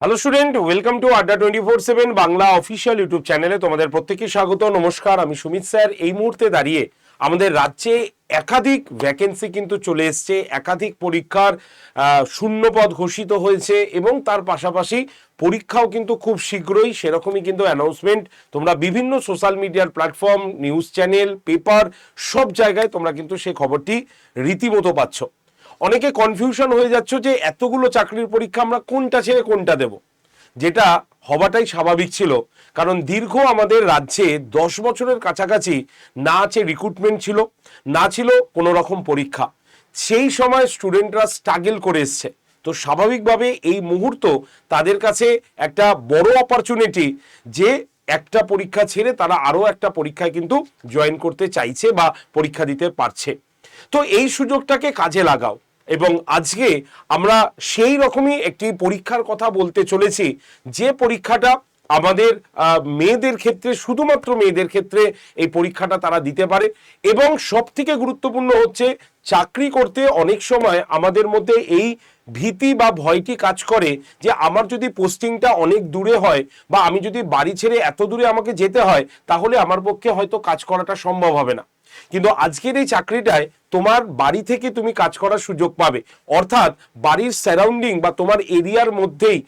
Hello student, welcome to আড্ডা 24/7 Bangla official YouTube চ্যানেলে তোমাদের প্রত্যেককে স্বাগত। নমস্কার, আমি সুমিত স্যার। এই মুহূর্তে দাঁড়িয়ে আমাদের রাজ্যে একাধিক ভ্যাকেন্সি কিন্তু চলে এসছে, একাধিক পরীক্ষার শূন্যপদ ঘোষিত হয়েছে এবং তার পাশাপাশি পরীক্ষাও কিন্তু খুব শীঘ্রই সেরকমই কিন্তু অ্যানাউন্সমেন্ট তোমরা বিভিন্ন সোশ্যাল মিডিয়ার প্ল্যাটফর্ম, নিউজ চ্যানেল, পেপার সব জায়গায় তোমরা কিন্তু সেই খবরটি রীতিমতো পাচ্ছ। অনেকে কনফিউশন হয়ে যাচ্ছ যে এতগুলো চাকরির পরীক্ষা আমরা কোনটা ছেড়ে কোনটা দেব, যেটা হওয়াটাই স্বাভাবিক ছিল। কারণ দীর্ঘ আমাদের রাজ্যে 10 বছরের কাছাকাছি না আছে রিক্রুটমেন্ট ছিল, না ছিল কোনো রকম পরীক্ষা। সেই সময় স্টুডেন্টরা স্ট্রাগল করে এসছে, তো স্বাভাবিকভাবে এই মুহূর্ত তাদের কাছে একটা বড় অপরচুনিটি যে একটা পরীক্ষা ছেড়ে তারা আরও একটা পরীক্ষায় কিন্তু জয়েন করতে চাইছে বা পরীক্ষা দিতে পারছে। তো এই সুযোগটাকে কাজে লাগাও। এবং আজকে আমরা সেই রকমই একটি পরীক্ষার কথা বলতে চলেছি, যে পরীক্ষাটা আমাদের মেয়েদের ক্ষেত্রে, শুধুমাত্র মেয়েদের ক্ষেত্রে এই পরীক্ষাটা তারা দিতে পারে। এবং সব থেকে গুরুত্বপূর্ণ হচ্ছে, চাকরি করতে অনেক সময় আমাদের মধ্যে এই ভীতি বা ভয়টি কাজ করে যে আমার যদি পোস্টিংটা অনেক দূরে হয় বা আমি যদি বাড়ি ছেড়ে এত দূরে আমাকে যেতে হয়, তাহলে আমার পক্ষে হয়তো কাজ করাটা সম্ভব হবে না। কিন্তু আজকের এই চাকরিটায় তোমার বাড়ি থেকে তুমি কাজ করার সুযোগ পাবে, অর্থাৎ বাড়ির সারাউন্ডিং বা তোমার এরিয়ার মধ্যেই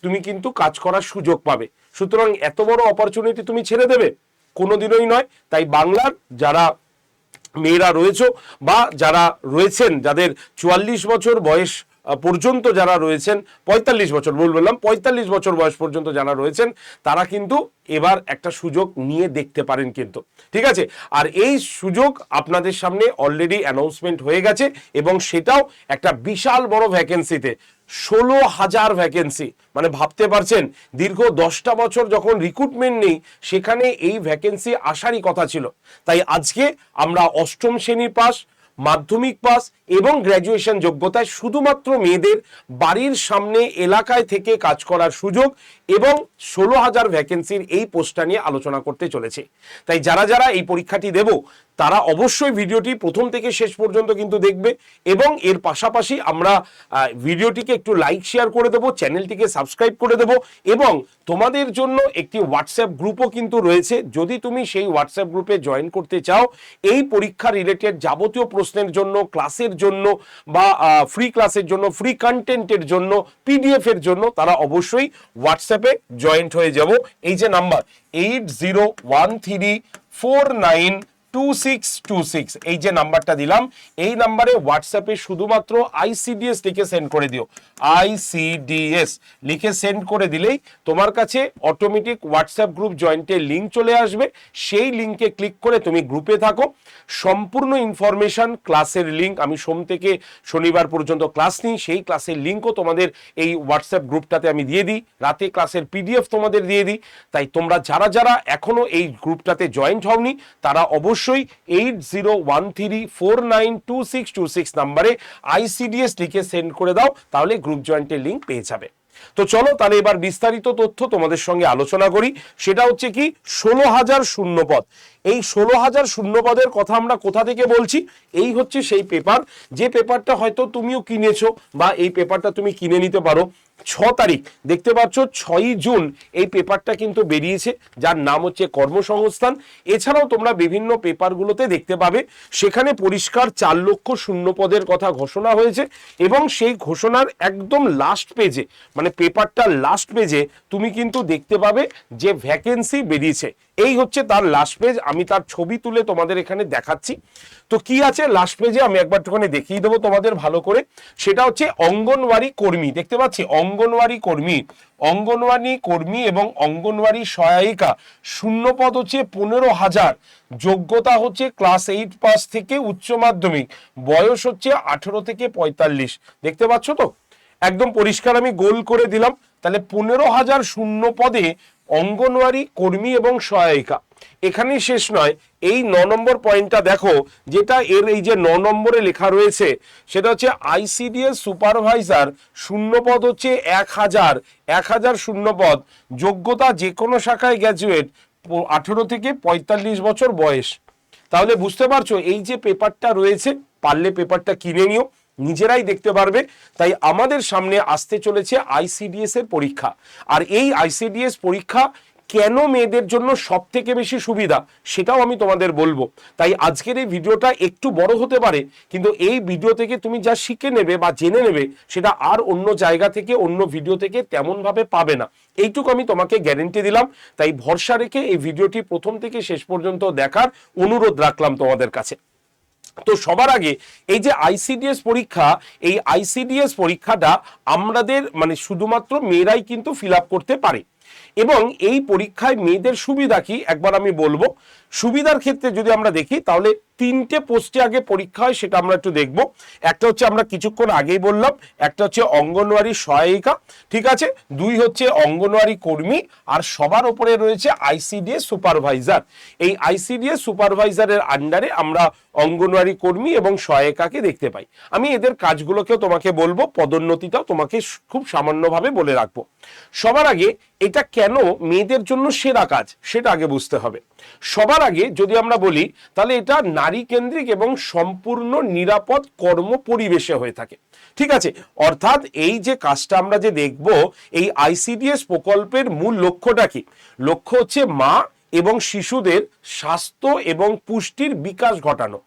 তুমি কিন্তু কাজ করার সুযোগ পাবে। সুতরাং এত বড় অপরচুনিটি তুমি ছেড়ে দেবে? কোনোদিনই নয়। তাই বাংলার যারা মেয়েরা রয়েছে বা যারা রয়েছেন, যাদের 44 বছর বয়স পর্যন্ত যারা রয়েছেন, 45 বছর বললাম, 45 বছর বয়স পর্যন্ত যারা রয়েছেন, তারা কিন্তু এবার একটা সুযোগ নিয়ে দেখতে পারেন কিন্তু, ঠিক আছে। আর এই সুযোগ আপনাদের সামনে অলরেডি অ্যানাউন্সমেন্ট হয়ে গেছে এবং সেটাও একটা বিশাল বড় ভ্যাকেন্সিতে, 16,000 ভ্যাকেন্সি। মানে ভাবতে পারছেন, দীর্ঘ 10টা বছর যখন রিক্রুটমেন্ট নেই, সেখানে এই ভ্যাকেন্সি আসারই কথা ছিল। তাই আজকে আমরা অষ্টম শ্রেণী পাস, মাধ্যমিক পাস এবং গ্র্যাজুয়েশন যোগ্যতায় শুধুমাত্র মেয়েদের বাড়ির সামনে এলাকায় থেকে কাজ করার সুযোগ এবং 16,000 ভ্যাকেন্সির এই পোস্টটা নিয়ে আলোচনা করতে চলেছে। তাই যারা যারা এই পরীক্ষাটি দেব, তারা অবশ্যই ভিডিওটি প্রথম থেকে শেষ পর্যন্ত কিন্তু দেখবে। এবং এর পাশাপাশি আমরা ভিডিওটিকে একটু লাইক শেয়ার করে দেবো, চ্যানেলটিকে সাবস্ক্রাইব করে দেবো এবং তোমাদের জন্য একটি হোয়াটসঅ্যাপ গ্রুপও কিন্তু রয়েছে। যদি তুমি সেই হোয়াটসঅ্যাপ গ্রুপে জয়েন করতে চাও, এই পরীক্ষা রিলেটেড যাবতীয় প্রশ্নের জন্য, ক্লাসের জন্য বা ফ্রি ক্লাসের জন্য, ফ্রি কন্টেন্টের জন্য, পিডিএফ এর জন্য, তারা অবশ্যই হোয়াটসঅ্যাপে জয়েন্ট হয়ে যাব। এই যে নাম্বার 8013492626, এই যে নাম্বারটা দিলাম, এই নাম্বারে হোয়াটসঅ্যাপে শুধুমাত্র আইসিডিএস লিখে সেন্ড করে দিও। আইসিডিএস লিখে সেন্ড করে দিলেই তোমার কাছে অটোমেটিক হোয়াটসঅ্যাপ গ্রুপ জয়েন্টের লিঙ্ক চলে আসবে। সেই লিঙ্কে ক্লিক করে তুমি গ্রুপে থাকো। সম্পূর্ণ ইনফরমেশন, ক্লাসের লিঙ্ক, আমি সোম থেকে শনিবার পর্যন্ত ক্লাস নিই, সেই ক্লাসের লিঙ্কও তোমাদের এই হোয়াটসঅ্যাপ গ্রুপটাতে আমি দিয়ে দিই। রাতে ক্লাসের পিডিএফ তোমাদের দিয়ে দিই। তাই তোমরা যারা যারা এখনো এই গ্রুপটাতে জয়েন্ট হওনি, তারা অবশ্যই 8013492626 নাম্বারে আইসিডিএস লিখে সেন্ড করে দাও, তাহলে গ্রুপ জয়েন্টের লিঙ্ক পেয়ে যাবে। তো চলো তাহলে এবার বিস্তারিত তথ্য তোমাদের সঙ্গে আলোচনা করি। সেটা হচ্ছে কি, 16,000 শূন্যপদ। এই 16,000 শূন্যপদের কথা আমরা কোথা থেকে বলছি? এই হচ্ছে সেই পেপার, যে পেপারটা হয়তো তুমিও কিনেছো বা এই পেপারটা তুমি কিনে নিতে পারো। 6 তারিখ দেখতে পাচ্ছ, 6ই জুন এই পেপারটা কিন্তু বেরিয়েছে, যার নাম হচ্ছে কর্মসংস্থান। এছাড়াও তোমরা বিভিন্ন পেপারগুলোতে দেখতে পাবে, সেখানে পরিষ্কার 4 লক্ষ শূন্যপদের কথা ঘোষণা হয়েছে। এবং সেই ঘোষণার একদম লাস্ট পেজে, মানে পেপারটার লাস্ট পেজে তুমি কিন্তু দেখতে পাবে যে ভ্যাকেন্সি বেরিয়েছে। এই হচ্ছে তার লাস্ট পেজ। আমি তার ছবি তুলে তোমাদের এখানে দেখাচ্ছি। তো কি আছে লাস্ট পেজে, আমি একবার একটুখানি দেখিয়ে দেবো তোমাদের ভালো করে। সেটা হচ্ছে অঙ্গনওয়াড়ি কর্মী, দেখতে পাচ্ছি অঙ্গনওয়াড়ি কর্মী, অঙ্গনওয়াড়ি কর্মী এবং অঙ্গনওয়াড়ি সহায়িকা, শূন্যপদ হচ্ছে 15,000। যোগ্যতা হচ্ছে ক্লাস 8 পাস থেকে উচ্চ মাধ্যমিক, বয়স হচ্ছে 18 থেকে 45। দেখতে পাচ্ছ তো, একদম পরিষ্কার আমি গোল করে দিলাম। তাহলে 15,000 শূন্য পদে অঙ্গনওয়াড়ি কর্মী এবং সহায়িকা। এখানেই শেষ নয়, এই 9 নম্বর পয়েন্টটা দেখো, যেটা এর এই যে 9 নম্বরে লেখা রয়েছে, সেটা হচ্ছে আইসিডিএস সুপারভাইজার, শূন্যপদ হচ্ছে 1,000 শূন্যপদ, যোগ্যতা যে কোনো শাখায় গ্র্যাজুয়েট, 18 থেকে 45 বছর বয়স। তাহলে বুঝতে পারছো, এই যে পেপারটা রয়েছে, পারলে পেপারটা কিনে নিও। নিজেরাই দেখতে পারবে। তাই আমাদের সামনে আসতে চলেছে আইসিডিএস এর পরীক্ষা, আর এই আইসিডিএস পরীক্ষা কেন মেয়েদের জন্য সব থেকে বেশি সুবিধা সেটাও আমি তোমাদের বলবো। তাই আজকের এই ভিডিওটা একটু বড় হতে পারে, কিন্তু এই ভিডিও থেকে তুমি যা শিখে নেবে বা জেনে নেবে সেটা আর অন্য জায়গা থেকে, অন্য ভিডিও থেকে তেমনভাবে পাবে না, এইটুকু আমি তোমাকে গ্যারেন্টি দিলাম। তাই ভরসা রেখে এই ভিডিওটি প্রথম থেকে শেষ পর্যন্ত দেখার অনুরোধ রাখলাম তোমাদের কাছে। তো সবার আগে এই যে আইসিডিএস পরীক্ষা, এই আইসিডিএস পরীক্ষাটা আমাদের মানে শুধুমাত্র মেয়েরাই কিন্তু ফিল আপ করতে পারে। এবং এই পরীক্ষায় মেয়েদের সুবিধা কি একবার আমি বলবো। সুবিধার ক্ষেত্রে যদি আমরা দেখি তাহলে 3টে পোস্টে আগে পরীক্ষা হয়, সেটা আমরা একটু দেখবো। একটা হচ্ছে আমরা কিছুক্ষণ আগেই বললাম, একটা হচ্ছে অঙ্গনওয়াড়ি সহায়িকা, ঠিক আছে, 2 হচ্ছে অঙ্গনওয়াড়ি কর্মী, আর সবার উপরে রয়েছে আইসিডিএস সুপারভাইজার। এই আইসিডিএস সুপারভাইজারের আন্ডারে আমরা অঙ্গনওয়াড়ি কর্মী এবং সহায়িকাকে দেখতে পাই। আমি এদের কাজগুলোকেও তোমাকে বলবো, পদোন্নতিটাও তোমাকে খুব সামান্যভাবে বলে রাখবো। সবার আগে এটা কেন মেয়েদের জন্য সেরা কাজ সেটা আগে বুঝতে হবে। সবার আগে যদি আমরা বলি তাহলে এটা নারী কেন্দ্রিক এবং সম্পূর্ণ নিরাপদ কর্ম পরিবেশে হয়ে থাকে, ঠিক আছে। অর্থাৎ এই যে কাজটা আমরা যে দেখব, এই আইসিডিএস প্রকল্পের মূল লক্ষ্যটা কি? লক্ষ্য হচ্ছে মা এবং শিশুদের স্বাস্থ্য এবং পুষ্টির বিকাশ ঘটানো।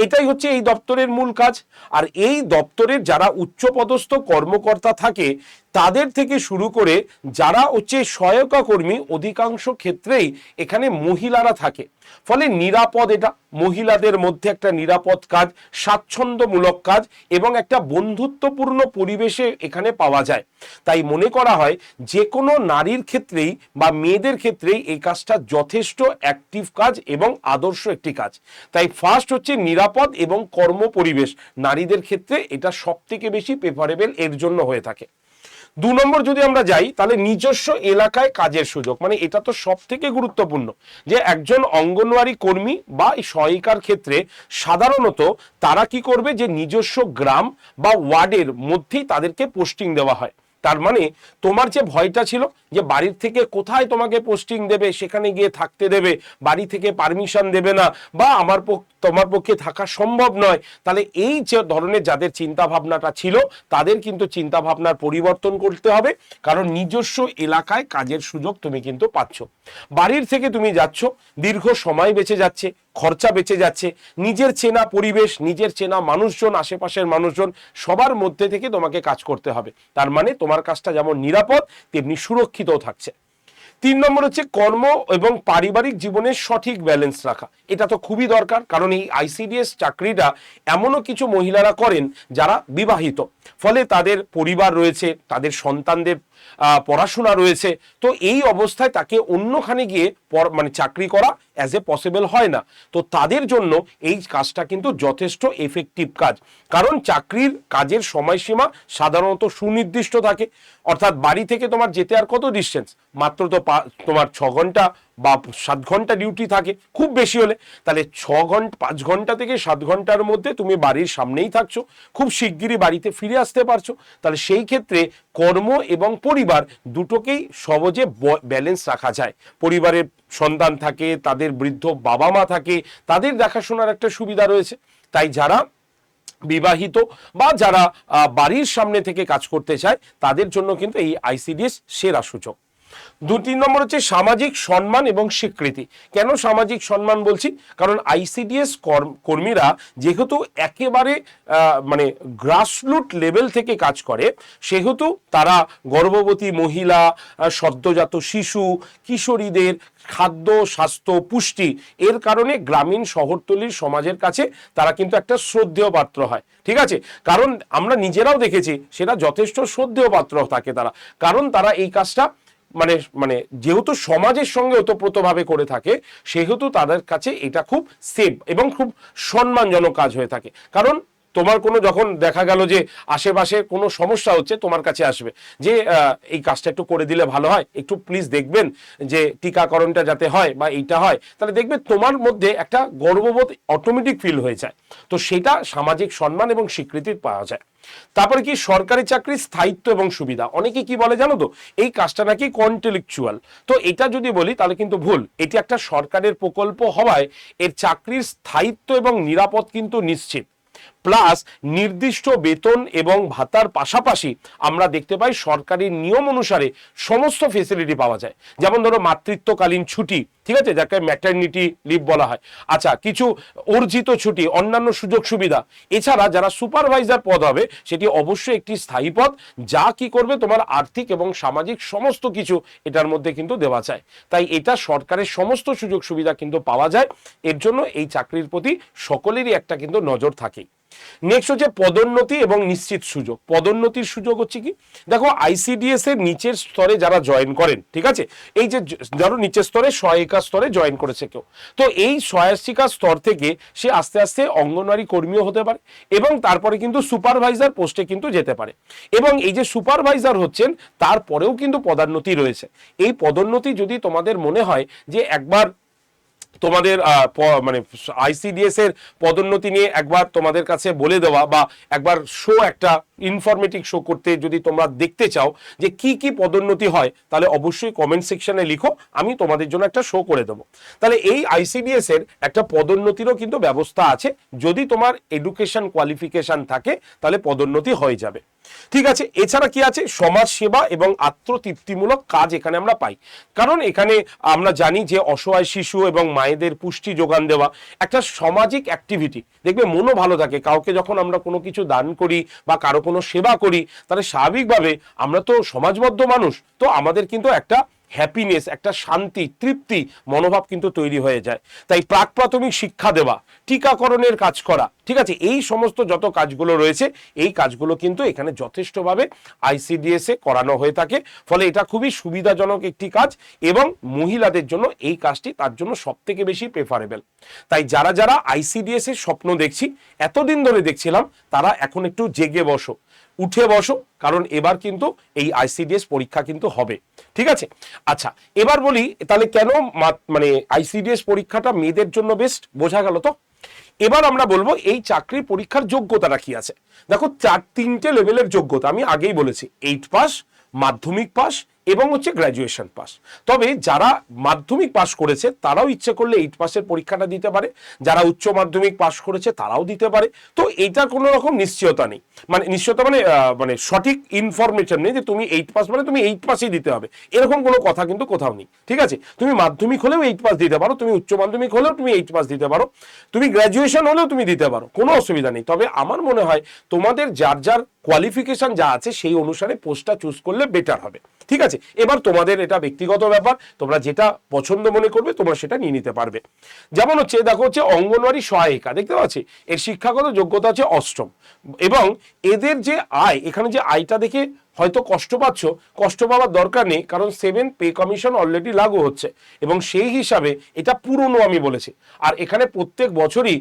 এটাই হচ্ছে এই দপ্তরের মূল কাজ। আর এই দপ্তরের যারা উচ্চপদস্থ কর্মকর্তা থাকে তাদের থেকে শুরু করে যারা হচ্ছে সহায়তা কর্মী, অধিকাংশ ক্ষেত্রেই এখানে মহিলারা থাকে। ফলে নিরাপদ, এটা মহিলাদের মধ্যে একটা নিরাপদ কাজ, স্বাচ্ছন্দ্যমূলক কাজ এবং একটা বন্ধুত্বপূর্ণ পরিবেশে এখানে পাওয়া যায়। তাই মনে করা হয় যে কোনো নারীর ক্ষেত্রেই বা মেয়েদের ক্ষেত্রেই এই কাজটা যথেষ্ট অ্যাক্টিভ কাজ এবং আদর্শ একটি কাজ। তাই ফার্স্ট হচ্ছে নিরাপদ এবং কর্ম পরিবেশ, নারীদের ক্ষেত্রে এটা সব থেকে বেশি প্রেফারেবল এর জন্য হয়ে থাকে। 2 নম্বর যদি আমরা যাই তাহলে নিজস্ব এলাকায় কাজের সুযোগ, মানে এটা তো সব থেকে গুরুত্বপূর্ণ যে একজন অঙ্গনওয়াড়ি কর্মী বা সহায়িকার ক্ষেত্রে সাধারণত তারা কি করবে, যে নিজস্ব গ্রাম বা ওয়ার্ডের মধ্যেই তাদেরকে পোস্টিং দেওয়া হয়। তার মানে তোমার যে ভয়টা ছিল যে বাড়ির থেকে কোথায় তোমাকে পোস্টিং দেবে, সেখানে গিয়ে থাকতে দেবে, বাড়ি থেকে পারমিশন দেবে না, বা তোমার পক্ষে থাকা সম্ভব নয়, তাহলে এই যে ধরনের যাদের চিন্তা ভাবনাটা ছিল তাদের কিন্তু চিন্তা ভাবনার পরিবর্তন করতে হবে। কারণ নিজস্ব এলাকায় কাজের সুযোগ তুমি কিন্তু পাচ্ছ, বাড়ির থেকে তুমি যাচ্ছ, দীর্ঘ সময় বেঁচে যাচ্ছে, খরচা বেঁচে যাচ্ছে, নিজের চেনা পরিবেশ, নিজের চেনা মানুষজন, আশেপাশের মানুষজন সবার মধ্যে থেকে তোমাকে কাজ করতে হবে। তার মানে তোমার কাজটা যেমন নিরাপদ তেমনি সুরক্ষিতও থাকছে। 3 নম্বর হচ্ছে কর্ম এবং পারিবারিক জীবনের সঠিক ব্যালেন্স রাখা। এটা তো খুবই দরকার, কারণ এই আইসিডিএস চাকরিটা এমনও কিছু মহিলারা করেন যারা বিবাহিত, ফলে তাদের পরিবার রয়েছে, তাদের সন্তানদের পড়াশোনা রয়েছে। তো এই অবস্থায় তাকে অন্যখানে গিয়ে মানে চাকরি করা অ্যাজ এ পসিবল হয় না। তো তাদের জন্য এই কাজটা কিন্তু যথেষ্ট এফেক্টিভ কাজ, কারণ চাকরির কাজের সময়সীমা সাধারণত সুনির্দিষ্ট থাকে। অর্থাৎ বাড়ি থেকে তোমার যেতে আর কত ডিস্টেন্স, মাত্র তো তোমার 6 ঘন্টা বা 7 ঘন্টা ডিউটি থাকে খুব বেশি হলে। তাহলে 5 ঘন্টা থেকে 7 ঘন্টার মধ্যে তুমি বাড়ির সামনেই থাকছো, খুব শিগগিরই বাড়িতে ফিরে আসতে পারছো। তাহলে সেই ক্ষেত্রে কর্ম এবং পরিবার দুটোকেই সহজে ব্যালেন্স রাখা যায়। পরিবারের সন্তান থাকে, তাদের বৃদ্ধ বাবা মা থাকে, তাদের দেখাশোনার একটা সুবিধা রয়েছে। তাই যারা বিবাহিত বা যারা বাড়ির সামনে থেকে কাজ করতে চায় তাদের জন্য কিন্তু এই আইসিডিএস সেরা সুযোগ। 2-3 নম্বর হচ্ছে সামাজিক সম্মান এবং স্বীকৃতি। কেন সামাজিক সম্মান বলছি? কারণ আইসিডিএস কর্মীরা যেহেতু একেবারে মানে গ্রাসরুট লেভেল থেকে কাজ করে, সেহেতু তারা গর্ভবতী মহিলা, সদ্যজাত শিশু, কিশোরীদের খাদ্য, স্বাস্থ্য, পুষ্টি এর কারণে গ্রামীণ শহরতলির সমাজের কাছে তারা কিন্তু একটা শ্রদ্ধেয় পাত্র হয়, ঠিক আছে। কারণ আমরা নিজেরাও দেখেছি সেটা যথেষ্ট শ্রদ্ধেয় পাত্র থাকে তারা, কারণ তারা এই কাজটা মানে মানে যেহেতু সমাজের সঙ্গে ওতপ্রোতভাবে করে থাকে, সেহেতু তাদের কাছে এটা খুব সেফ এবং খুব সম্মানজনক কাজ হয়ে থাকে। কারণ তোমার কোনো যখন দেখা গেল যে আশেপাশে কোনো সমস্যা হচ্ছে, তোমার কাছে আসবে যে এই কাজটা একটু করে দিলে ভালো হয়, একটু প্লিজ দেখবেন যে টিকাকরণটা যাতে হয় বা এইটা হয়, তাহলে দেখবে তোমার মধ্যে একটা গর্ববোধ অটোমেটিক ফিল হয়ে যায়। তো সেটা সামাজিক সম্মান এবং স্বীকৃতি পাওয়া যায়। তারপরে কি সরকারি চাকরির স্থায়িত্ব এবং সুবিধা। অনেকে কি বলে জানো তো, এই কাজটা নাকি কন্ট্রাকচুয়াল। তো এটা যদি বলি তাহলে কিন্তু ভুল। এটি একটা সরকারের প্রকল্প হওয়ায় এর চাকরির স্থায়িত্ব এবং নিরাপদ কিন্তু নিশ্চিত। প্লাস নির্দিষ্ট বেতন এবং ভাতার পাশাপাশি আমরা দেখতে পাই সরকারি নিয়ম অনুসারে সমস্ত ফেসিলিটি পাওয়া যায়। যেমন ধরো মাতৃত্বকালীন ছুটি, ঠিক আছে, যাকে ম্যাটারনিটি লিভ বলা হয়, আচ্ছা, কিছু অর্জিত ছুটি, অন্যান্য সুযোগ সুবিধা। এছাড়া যারা সুপারভাইজার পদ হবে সেটি অবশ্যই একটি স্থায়ী পদ, যা কি করবে তোমার আর্থিক এবং সামাজিক সমস্ত কিছু এটার মধ্যে কিন্তু দেওয়া যায়। তাই এটা সরকারের সমস্ত সুযোগ সুবিধা কিন্তু পাওয়া যায়। এর জন্য এই চাকরির প্রতি সকলেরই একটা কিন্তু নজর থাকে। নেক্সট হচ্ছে পদোন্নতি এবং নিশ্চিত সুযোগ। পদোন্নতির সুযোগ হচ্ছে কি, দেখো আইসিডিএস এর নিচের স্তরে যারা জয়েন করেন, ঠিক আছে, এই যে ধরো নিচের স্তরে সহায়িকা স্তরে জয়েন করেছে কেউ, তো এই সহায়িকা স্তর থেকে সে আস্তে আস্তে অঙ্গনওয়াড়ি কর্মীও হতে পারে এবং তারপরে কিন্তু সুপারভাইজার পোস্টে কিন্তু যেতে পারে। এবং এই যে সুপারভাইজার হচ্ছেন তারপরেও কিন্তু পদোন্নতি রয়েছে। এই পদোন্নতি যদি তোমাদের মনে হয় যে একবার তোমাদের মানে আইসিডিএস এর পদোন্নতি নিয়ে একবার তোমাদের কাছে বলে দেওয়া বা একবার শো, একটা ইনফরমেটিভ শো করতে যদি তোমরা দেখতে চাও যে কি কি পদোন্নতি হয়, তাহলে অবশ্যই কমেন্ট সেকশনে লিখো, আমি তোমাদের জন্য একটা শো করে দেবো। তাহলে এই আইসিডিএস এর একটা পদোন্নতিরও কিন্তু ব্যবস্থা আছে। যদি তোমার এডুকেশন কোয়ালিফিকেশন থাকে তাহলে পদোন্নতি হয়ে যাবে, ঠিক আছে। এছাড়া কি আছে, সমাজ সেবা এবং আত্মতৃপ্তিমূলক কাজ এখানে আমরা পাই। কারণ এখানে আমরা জানি যে অসহায় শিশু এবং মায়েদের পুষ্টি যোগান দেওয়া একটা সামাজিক অ্যাক্টিভিটি। দেখবে মনও ভালো থাকে, কাউকে যখন আমরা কোনো কিছু দান করি বা কারো কোনো সেবা করি, তাহলে স্বাভাবিকভাবে আমরা তো সমাজবদ্ধ মানুষ, তো আমাদের কিন্তু একটা হ্যাপিনেস, একটা শান্তি, তৃপ্তি মনোভাব কিন্তু তৈরি হয়ে যায়। তাই প্রাক প্রাথমিক শিক্ষা দেওয়া, টিকাকরণের কাজ করা, ঠিক আছে, এই সমস্ত যত কাজগুলো রয়েছে এই কাজগুলো কিন্তু এখানে যথেষ্টভাবে আইসিডিএস এ করানো হয়ে থাকে। ফলে এটা খুবই সুবিধাজনক একটি কাজ এবং মহিলাদের জন্য এই কাজটি তার জন্য সব থেকে বেশি প্রেফারেবল। তাই যারা যারা আইসিডিএস এর স্বপ্ন দেখছি, এতদিন ধরে দেখছিলাম, তারা এখন একটু জেগে বসো, উঠে বসো, কারণ এবার কিন্তু এই আইসিডিএস পরীক্ষা কিন্তু হবে, ঠিক আছে। আচ্ছা, এবার বলি তাহলে কেন মানে আইসিডিএস পরীক্ষাটা মেয়েদের জন্য বেস্ট, বোঝা গেল তো। এবার আমরা বলবো এই চাকরির পরীক্ষার যোগ্যতাটা কি আছে। দেখো 4-3টে লেভেলের যোগ্যতা, আমি আগেই বলেছি, 8 পাস, মাধ্যমিক পাস এবং হচ্ছে গ্র্যাজুয়েশন পাস। তবে যারা মাধ্যমিক পাস করেছে তারাও ইচ্ছে করলে 8 পাসের পরীক্ষাটা দিতে পারে, যারা উচ্চ মাধ্যমিক পাস করেছে তারাও দিতে পারে। তো এটা কোনো রকম নিশ্চয়তা নেই, মানে নিশ্চয়তা মানে সঠিক ইনফরমেশন নেই যে তুমি 8 পাস মানে তুমি 8 পাসই দিতে হবে, এরকম কোনো কথা কিন্তু কোথাও নেই, ঠিক আছে। তুমি মাধ্যমিক হলেও 8 পাস দিতে পারো, তুমি উচ্চ মাধ্যমিক হলেও তুমি 8 পাস দিতে পারো, তুমি গ্র্যাজুয়েশন হলেও তুমি দিতে পারো, কোনো অসুবিধা নেই। তবে আমার মনে হয় তোমাদের যার যার কোয়ালিফিকেশন যা আছে সেই অনুসারে পোস্টটা চুজ করলে বেটার হবে, ঠিক আছে। এবার তোমাদের এটা ব্যক্তিগত ব্যাপার, তোমরা যেটা পছন্দ মনে করবে তোমরা সেটা নিয়ে নিতে পারবে। যেমন হচ্ছে দেখো হচ্ছে অঙ্গনওয়াড়ি সহায়িকা, দেখতে পাচ্ছি এর শিক্ষাগত যোগ্যতা হচ্ছে 8ম এবং এদের যে আয়, এখানে যে আয়টা দেখে হয়তো কষ্ট পাচ্ছ, কষ্ট পাওয়ার দরকার নেই, কারণ 7 পে কমিশন অলরেডি লাগু হচ্ছে এবং সেই হিসাবে এটা পুরনো আমি বলেছি, আর এখানে প্রত্যেক বছরই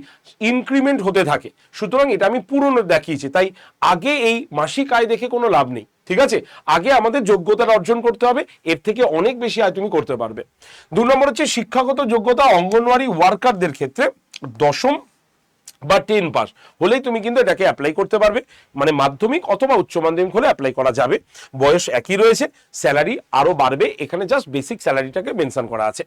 ইনক্রিমেন্ট হতে থাকে, সুতরাং এটা আমি পুরনো দেখিয়েছি। তাই আগে এই মাসিক আয় দেখে কোনো লাভ নেই, ঠিক আছে। আগে আমাদের যোগ্যতাটা অর্জন করতে হবে, এর থেকে অনেক বেশি আয় তুমি করতে পারবে। 2 নম্বর হচ্ছে শিক্ষাগত যোগ্যতা। অঙ্গনওয়াড়ি ওয়ার্কারদের ক্ষেত্রে 10ম বা 10 পাস হলেই তুমি কিন্তু এটাকে অ্যাপ্লাই করতে পারবে, মানে মাধ্যমিক অথবা উচ্চ মাধ্যমিক হলে অ্যাপ্লাই করা যাবে। বয়স একই রয়েছে, স্যালারি আরো বাড়বে, এখানে জাস্ট বেসিক স্যালারিটাকে মেনশন করা আছে।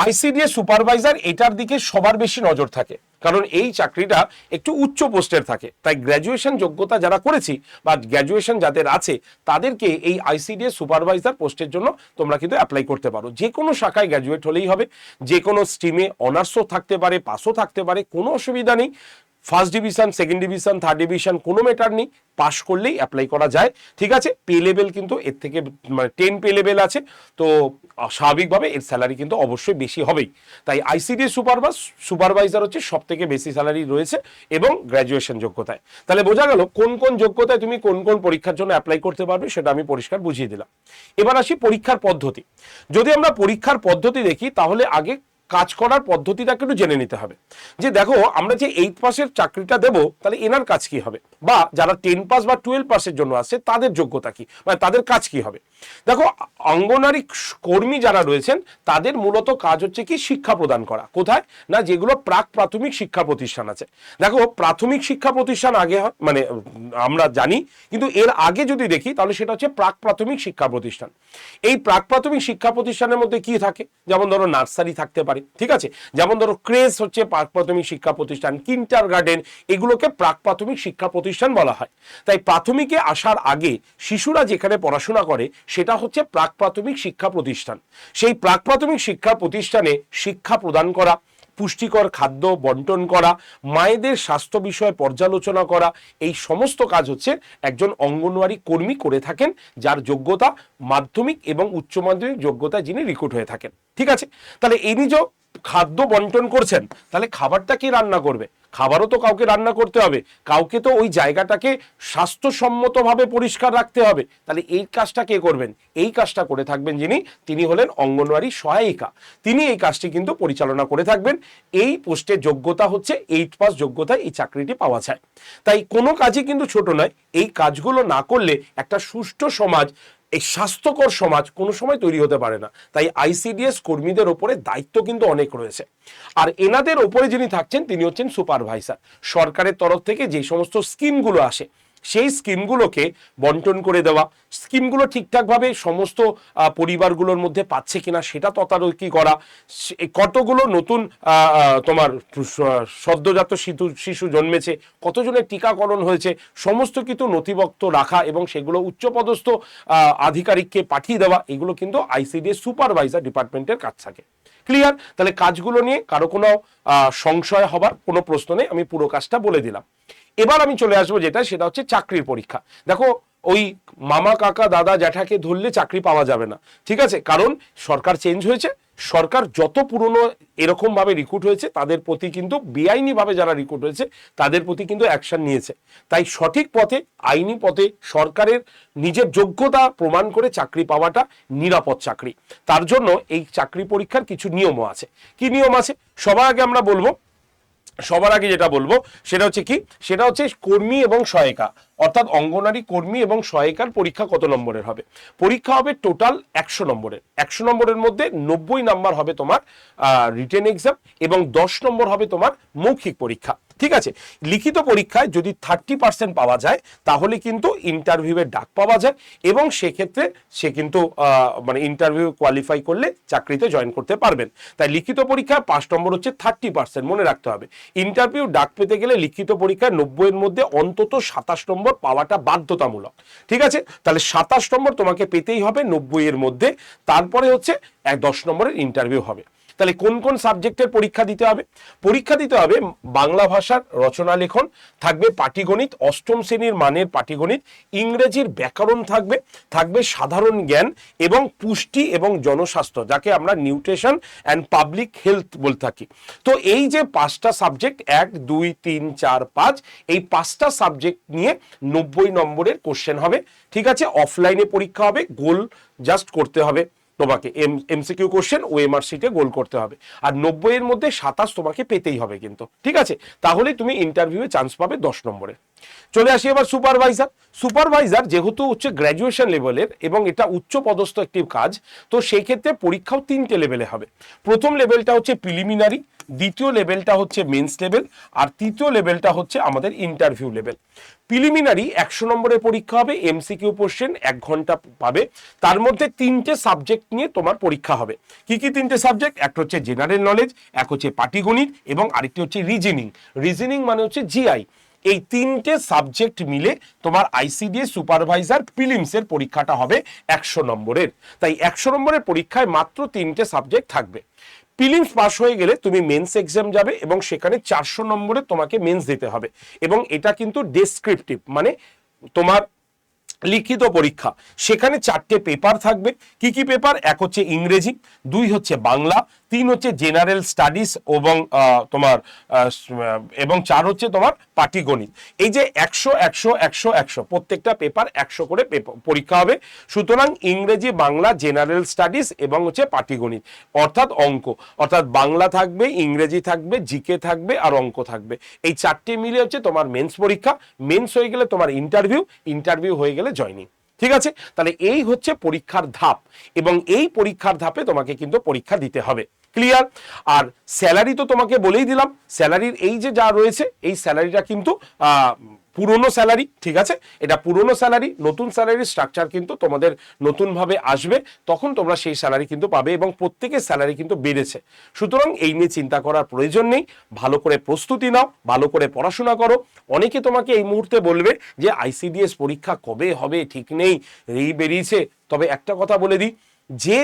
আইসিডিএস সুপারভাইজার, এটার দিকে সবার বেশি নজর থাকে, কারণ এই চাকরিটা একটু উচ্চ পোস্টের থাকে। তাই গ্র্যাজুয়েশন যোগ্যতা যারা করেছি বা গ্র্যাজুয়েশন যাদের আছে তাদেরকে এই আইসিডিএস সুপারভাইজার পোস্টের জন্য তোমরা কিন্তু অ্যাপ্লাই করতে পারো। যে কোনো শাখায় গ্র্যাজুয়েট হলেই হবে, যে কোনো স্ট্রিমে অনার্সও থাকতে পারে, পাসও থাকতে পারে, কোনো অসুবিধা নেই। First division, second division, third division কোনো ম্যাটার নেই, পাস করলেই অ্যাপ্লাই করা যায়, ঠিক আছে। পে লেভেল কিন্তু এর থেকে মানে 10 পে লেভেল আছে, তো স্বাভাবিকভাবে এর স্যালারি কিন্তু অবশ্যই বেশি হবেই। তাই আইসিডিএস সুপারভাইজার হচ্ছে সব থেকে বেশি স্যালারি রয়েছে এবং গ্র্যাজুয়েশন যোগ্যতায়। তাহলে বোঝা গেল কোন কোন যোগ্যতায় তুমি কোন কোন পরীক্ষার জন্য অ্যাপ্লাই করতে পারবে, সেটা আমি পরিষ্কার বুঝিয়ে দিলাম। এবার আসি পরীক্ষার পদ্ধতি। যদি আমরা পরীক্ষার পদ্ধতি দেখি তাহলে আগে কাজ করার পদ্ধতিটাকে একটু জেনে নিতে হবে। যে দেখো আমরা যে 8 পাসের চাকরিটা দেব, তাহলে এনার কাজ কি হবে, বা যারা 10 পাস বা 12 পাসের জন্য আসছে তাদের যোগ্যতা কি, মানে তাদের কাজ কি হবে। দেখো, অঙ্গনওয়াড়ি কর্মী যারা রয়েছেন তাদের মূলত কাজ হচ্ছে কি শিক্ষা প্রদান করা। কোথায় না, যেগুলো প্রাক প্রাথমিক শিক্ষা প্রতিষ্ঠান আছে। দেখো, প্রাথমিক শিক্ষা প্রতিষ্ঠান আগে হয়, মানে আমরা জানি, কিন্তু এর আগে যদি দেখি তাহলে সেটা হচ্ছে প্রাক প্রাথমিক শিক্ষা প্রতিষ্ঠান। এই প্রাক প্রাথমিক শিক্ষা প্রতিষ্ঠানের মধ্যে কি থাকে, যেমন ধরো নার্সারি থাকতে পারে, ঠিক আছে, যেমন ধরো ক্রেজ হচ্ছে প্রাক প্রাথমিক শিক্ষা প্রতিষ্ঠান, কিন্ডার গার্ডেন, এগুলোকে প্রাক প্রাথমিক শিক্ষা প্রতিষ্ঠান বলা হয়। তাই প্রাথমিকে আসার আগে শিশুরা যেখানে পড়াশোনা করে সেটা হচ্ছে প্রাক প্রাথমিক শিক্ষা প্রতিষ্ঠান। সেই প্রাক প্রাথমিক শিক্ষা প্রতিষ্ঠানে শিক্ষা প্রদান করা, পুষ্টিকর খাদ্য বন্টন করা, মায়েদের স্বাস্থ্য বিষয়ে পর্যালোচনা করা, এই সমস্ত কাজ হচ্ছে একজন অঙ্গনওয়াড়ি কর্মী করে থাকেন, যার যোগ্যতা মাধ্যমিক এবং উচ্চ মাধ্যমিক যোগ্যতা যিনি রিক্রুট হয়ে থাকেন। ঠিক আছে, তাহলে ইনি যে খাদ্য বন্টন করছেন, তাহলে খাবারটা কি রান্না করবে? খাবারও তো কাউকে রান্না করতে হবে, কাউকে তো ওই জায়গাটাকে স্বাস্থ্যসম্মতভাবে পরিষ্কার রাখতে হবে। তাহলে এই কাজটা কে করবেন? এই কাজটা করে থাকবেন যিনি, তিনি হলেন অঙ্গনওয়াড়ি সহায়িকা। তিনি এই কাজটি কিন্তু পরিচালনা করে থাকবেন। এই পোস্টের যোগ্যতা হচ্ছে 8 পাস যোগ্যতায় এই চাকরিটি পাওয়া যায়। তাই কোনো কাজই কিন্তু ছোট নয়। এই কাজগুলো না করলে একটা সুষ্ঠু সমাজ, এই স্বাস্থ্যকর সমাজ কোনো সময় তৈরি হতে পারে না। তাই আইসিডিএস কর্মীদের ওপরে দায়িত্ব কিন্তু অনেক রয়েছে। আর এনাদের ওপরে যিনি থাকছেন তিনি হচ্ছেন সুপারভাইজার। সরকারের তরফ থেকে যে সমস্ত স্কিমগুলো আসে সেই স্কিমগুলোকে বন্টন করে দেওয়া, স্কিমগুলো ঠিকঠাকভাবে সমস্ত পরিবারগুলোর মধ্যে পাচ্ছে কিনা সেটা তদারকি করা, কতগুলো নতুন তোমার সদ্যজাত শিশু জন্মেছে, কতজনের টিকাকরণ হয়েছে, সমস্ত কিছু নথিভুক্ত রাখা এবং সেগুলো উচ্চপদস্থ আধিকারিককে পাঠিয়ে দেওয়া, এগুলো কিন্তু আইসিডিএস সুপারভাইজার ডিপার্টমেন্টের কাজ থাকে। ক্লিয়ার? তাহলে কাজগুলো নিয়ে কারো কোনো সংশয় হবার কোনো প্রশ্ন নেই, আমি পুরো কাজটা বলে দিলাম। এবার আমি চলে আসবো সেটা হচ্ছে চাকরির পরীক্ষা। দেখো, ওই মামা কাকা দাদা জ্যাঠাকে ধরলে চাকরি পাওয়া যাবে না, ঠিক আছে, কারণ সরকার চেঞ্জ হয়েছে। সরকার যত পুরনো এরকম ভাবে রিক্রুট হয়েছে তাদের প্রতি কিন্তু বেআইনি ভাবে যারা রিক্রুট হয়েছে তাদের প্রতি কিন্তু অ্যাকশন নিয়েছে। তাই সঠিক পথে, আইনি পথে সরকারের নিজের যোগ্যতা প্রমাণ করে চাকরি পাওয়াটা নিরাপদ চাকরি। তার জন্য এই চাকরি পরীক্ষার কিছু নিয়মও আছে। কি নিয়ম আছে? সবার আগে যেটা বলবো সেটা হচ্ছে কি, সেটা হচ্ছে কর্মী এবং সহায়িকা, অর্থাৎ অঙ্গনওয়াড়ি কর্মী এবং সহায়িকার পরীক্ষা কত নম্বরের হবে? পরীক্ষা হবে টোটাল 100 নম্বরের। 100 নম্বরের মধ্যে 90 নাম্বার হবে তোমার রিটেন এক্সাম এবং 10 নম্বর হবে তোমার মৌখিক পরীক্ষা। ঠিক আছে, লিখিত পরীক্ষায় যদি 30% পাওয়া যায় তাহলে কিন্তু ইন্টারভিউয়ের ডাক পাওয়া যায় এবং সেক্ষেত্রে সে কিন্তু মানে ইন্টারভিউ কোয়ালিফাই করলে চাকরিতে জয়েন করতে পারবেন। তাই লিখিত পরীক্ষায় 5 নম্বর হচ্ছে 30%, মনে রাখতে হবে। ইন্টারভিউ ডাক পেতে গেলে লিখিত পরীক্ষায় 90-এর মধ্যে অন্তত 27 নম্বর পাওয়াটা বাধ্যতামূলক। ঠিক আছে, তাহলে 27 নম্বর তোমাকে পেতেই হবে 90-এর মধ্যে। তারপরে হচ্ছে 10 নম্বরের ইন্টারভিউ হবে। তাহলে কোন কোন সাবজেক্টের পরীক্ষা দিতে হবে? পরীক্ষা দিতে হবে বাংলা ভাষার রচনা লেখন থাকবে, পাটিগণিত 8ম শ্রেণীর মানের পাটিগণিত, ইংরেজির ব্যাকরণ থাকবে সাধারণ জ্ঞান এবং পুষ্টি এবং জনস্বাস্থ্য, যাকে আমরা নিউট্রিশন অ্যান্ড পাবলিক হেলথ বলে থাকি। তো এই যে 5টা সাবজেক্ট, 1 2 3 4 5, এই 5টা সাবজেক্ট নিয়ে 90 নম্বরের কোশ্চেন হবে। ঠিক আছে, অফলাইনে পরীক্ষা হবে, গোল জাস্ট করতে হবে তোমাকে, এমসিকিউ কোশ্চেন ওএমআর শিটে গোল করতে হবে। আর 90-এর মধ্যে 27 তোমাকে পেতেই হবে কিন্তু। ঠিক আছে, তাহলে তুমি ইন্টারভিউয়ে চান্স পাবে 10 নম্বরে। চলে আসি এবার সুপারভাইজার যেহেতু হচ্ছে গ্র্যাজুয়েশন লেভেলের এবং এটা উচ্চ পদস্থ একটি কাজ, তো সেই ক্ষেত্রে পরীক্ষাও 3টে লেভেলে হবে। প্রথম লেভেলটা হচ্ছে প্রিলিমিনারি, দ্বিতীয় লেভেলটা হচ্ছে মেন্স লেভেল, আর তৃতীয় লেভেলটা হচ্ছে আমাদের ইন্টারভিউ লেভেল। প্রিলিমিনারি 100 নম্বরের পরীক্ষা হবে, এমসিকিউ কোশ্চেন 1 ঘন্টা পাবে। তার মধ্যে 3টে সাবজেক্ট নিয়ে তোমার পরীক্ষা হবে। কি কি 3টে সাবজেক্ট? একটা হচ্ছে জেনারেল নলেজ, এক হচ্ছে পাটিগণিত এবং আরেকটি হচ্ছে রিজনিং মানে হচ্ছে জিআই। এই 3টে সাবজেক্ট মিলে তোমার আইসিডিএস সুপারভাইজার প্রিলিমসের পরীক্ষাটা হবে 100 নম্বরের। তাই 100 নম্বরের পরীক্ষায় মাত্র 3টে সাবজেক্ট থাকবে। প্রিলিমস পাস হয়ে গেলে তুমি মেন্স এক্সাম যাবে এবং সেখানে 400 নম্বরে তোমাকে মেন্স দিতে হবে এবং এটা কিন্তু ডেসক্রিপটিভ মানে তোমার লিখিত পরীক্ষা। সেখানে 4টে পেপার থাকবে। কি কি পেপার? 1 হচ্ছে ইংরেজি, 2 হচ্ছে বাংলা, 3 হচ্ছে জেনারেল স্টাডিজ এবং তোমার এবং 4 হচ্ছে তোমার পাটিগণিত। এই যে 100 100 100 100 প্রত্যেকটা পেপার 100 করে পরীক্ষা হবে। সুতরাং ইংরেজি, বাংলা, জেনারেল স্টাডিজ এবং হচ্ছে পাটিগণিত অর্থাৎ অঙ্ক, অর্থাৎ বাংলা থাকবে, ইংরেজি থাকবে, জিকে থাকবে আর অঙ্ক থাকবে। এই 4টে মিলে হচ্ছে তোমার মেন্স পরীক্ষা। মেন্স হয়ে গেলে তোমার ইন্টারভিউ হয়ে গেলে জয়নিং। ঠিক আছে, তাহলে এই হচ্ছে পরীক্ষার ধাপ, এবং এই পরীক্ষার ধাপে তোমাকে কিন্তু পরীক্ষা দিতে হবে। ক্লিয়ার? আর স্যালারি তো তোমাকে বলেই দিলাম, স্যালারির এই যে যা রয়েছে এই স্যালারিটা কিন্তু পুরনো স্যালারি, ঠিক আছে, এটা পুরনো স্যালারি। নতুন স্যালারির স্ট্রাকচার কিন্তু তোমাদের নতুনভাবে আসবে, তখন তোমরা সেই স্যালারি কিন্তু পাবে, এবং প্রত্যেকের স্যালারি কিন্তু বেড়েছে। সুতরাং এই নিয়ে চিন্তা করার প্রয়োজন নেই, ভালো করে প্রস্তুতি নাও, ভালো করে পড়াশোনা করো। অনেকে তোমাকে এই মুহূর্তে বলবে যে আইসিডিএস পরীক্ষা কবে হবে ঠিক নেই, এই বেরিয়েছে। তবে একটা কথা বলে দিই, যে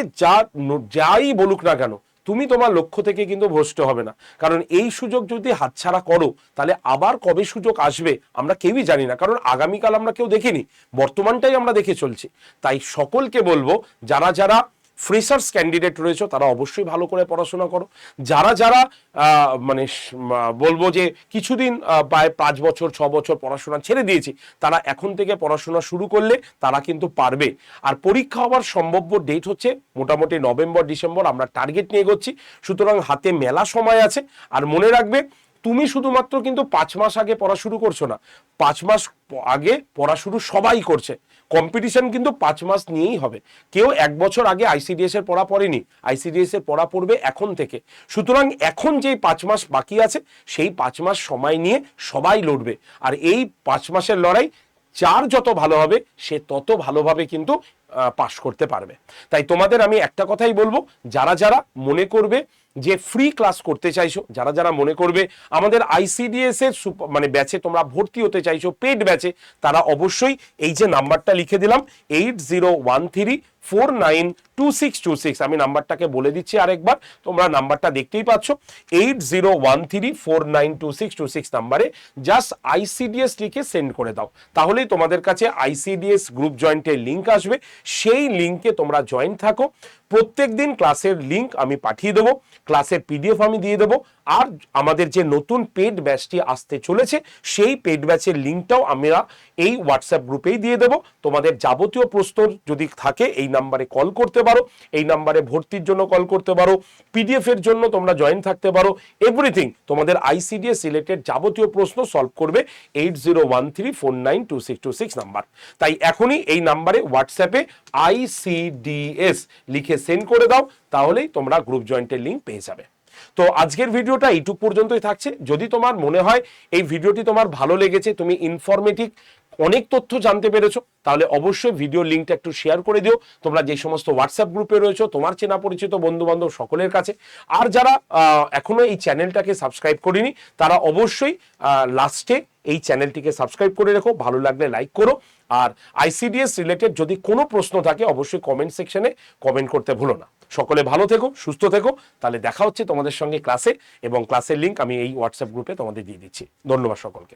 যাই বলুক না কেন, তুমি তোমার লক্ষ্য থেকে কিন্তু ভ্রষ্ট হবে না। কারণ এই সুযোগ যদি হাতছাড়া করো, তাহলে আবার কবে সুযোগ আসবে আমরা কেউই জানি না, কারণ আগামীকাল আমরা কেউ দেখিনি, বর্তমানটাই আমরা দেখে চলছি। তাই সকলকে বলবো, যারা যারা ফ্রেশার্স ক্যান্ডিডেট রয়েছে তারা অবশ্যই ভালো করে পড়াশোনা করো। যারা যারা মানে বলবো যে কিছুদিন প্রায় 5 বছর 6 বছর পড়াশোনা ছেড়ে দিয়েছি, তারা এখন থেকে পড়াশোনা শুরু করলে তারা কিন্তু পারবে। আর পরীক্ষা হওয়ার সম্ভাব্য ডেট হচ্ছে মোটামুটি নভেম্বর ডিসেম্বর, আমরা টার্গেট নিয়ে এগোচ্ছি। সুতরাং হাতে মেলা সময় আছে। আর মনে রাখবে, তুমি শুধুমাত্র কিন্তু 5 মাস আগে পড়া শুরু করছো না, 5 মাস আগে পড়া শুরু সবাই করছে। কম্পিটিশন কিন্তু 5 মাস নিয়েই হবে। কেউ 1 বছর আগে আইসিডিএস এর পড়া পড়েনি, আইসিডিএস এর পড়া পড়বে এখন থেকে। সুতরাং এখন যেই 5 মাস বাকি আছে, সেই 5 মাস সময় নিয়ে সবাই লড়বে। আর এই 5 মাসের লড়াই যার যত ভালো হবে সে তত ভালোভাবে কিন্তু পাশ করতে পারবে। তাই তোমাদের আমি একটা কথাই বলবো, যারা যারা মনে করবে যে ফ্রি ক্লাস করতে চাইছো, যারা যারা মনে করবে আমাদের আইসিডিএস এর মানে ব্যাচে তোমরা ভর্তি হতে চাইছো, পেড ব্যাচে, তারা অবশ্যই এই যে নাম্বারটা লিখে দিলাম 8013492626, আমি নাম্বারটাকে বলে দিচ্ছি আরেকবার, তোমরা নাম্বারটা দেখতেই পাচ্ছ, 8013492626 নাম্বারে জাস্ট আইসিডিএস লিখে সেন্ড করে দাও। তাহলেই তোমাদের কাছে আইসিডিএস গ্রুপ জয়েন্টের লিঙ্ক আসবে, সেই লিঙ্কে তোমরা জয়েন থাকো। প্রত্যেক দিন ক্লাসের লিঙ্ক আমি পাঠিয়ে দেবো, ক্লাসের পিডিএফ আমি দিয়ে দেবো। আর আমাদের যে নতুন পেড ব্যাচটি আসতে চলেছে, সেই পেড ব্যাচের লিঙ্কটাও আমরা এই হোয়াটসঅ্যাপ গ্রুপেই দিয়ে দেবো। তোমাদের যাবতীয় প্রশ্ন যদি থাকে এই নাম্বারে কল করতে পারো, এই নাম্বারে ভর্তির জন্য কল করতে পারো, পিডিএফ এর জন্য তোমরা জয়েন থাকতে পারো, এভরিথিং তোমাদের আইসিডিএস রিলেটেড যাবতীয় প্রশ্ন সলভ করবে 8013492626 নাম্বার। তাই এখনই এই নাম্বারে হোয়াটসঅ্যাপে আইসিডিএস লিখে সেন্ড করে দাও, তাহলেই তোমরা গ্রুপ জয়েন্টের লিঙ্ক পেয়ে যাবে। তো আজকের ভিডিওটা এইটুক পর্যন্তই থাকছে। যদি তোমার মনে হয় এই ভিডিওটি তোমার ভালো লেগেছে, তুমি ইনফরমেটিভ অনেক তথ্য জানতে পেরেছো, তাহলে অবশ্যই ভিডিও লিঙ্কটা একটু শেয়ার করে দিও তোমরা যে সমস্ত হোয়াটসঅ্যাপ গ্রুপে রয়েছো, তোমার চেনা পরিচিত বন্ধু বান্ধব সকলের কাছে। আর যারা এখনো এই চ্যানেলটাকে সাবস্ক্রাইব করেনি, তারা অবশ্যই লাস্টে এই চ্যানেলটিকে সাবস্ক্রাইব করে রেখো, ভালো লাগলে লাইক করো। আর আইসিডিএস রিলেটেড যদি কোনো প্রশ্ন থাকে অবশ্যই কমেন্ট সেকশনে কমেন্ট করতে ভুলো না। সকলে ভালো থেকো, সুস্থ থেকো। তাহলে দেখা হচ্ছে তোমাদের সঙ্গে ক্লাসে, এবং ক্লাসের লিঙ্ক আমি এই হোয়াটসঅ্যাপ গ্রুপে তোমাদের দিয়ে দিচ্ছি। ধন্যবাদ সকলকে।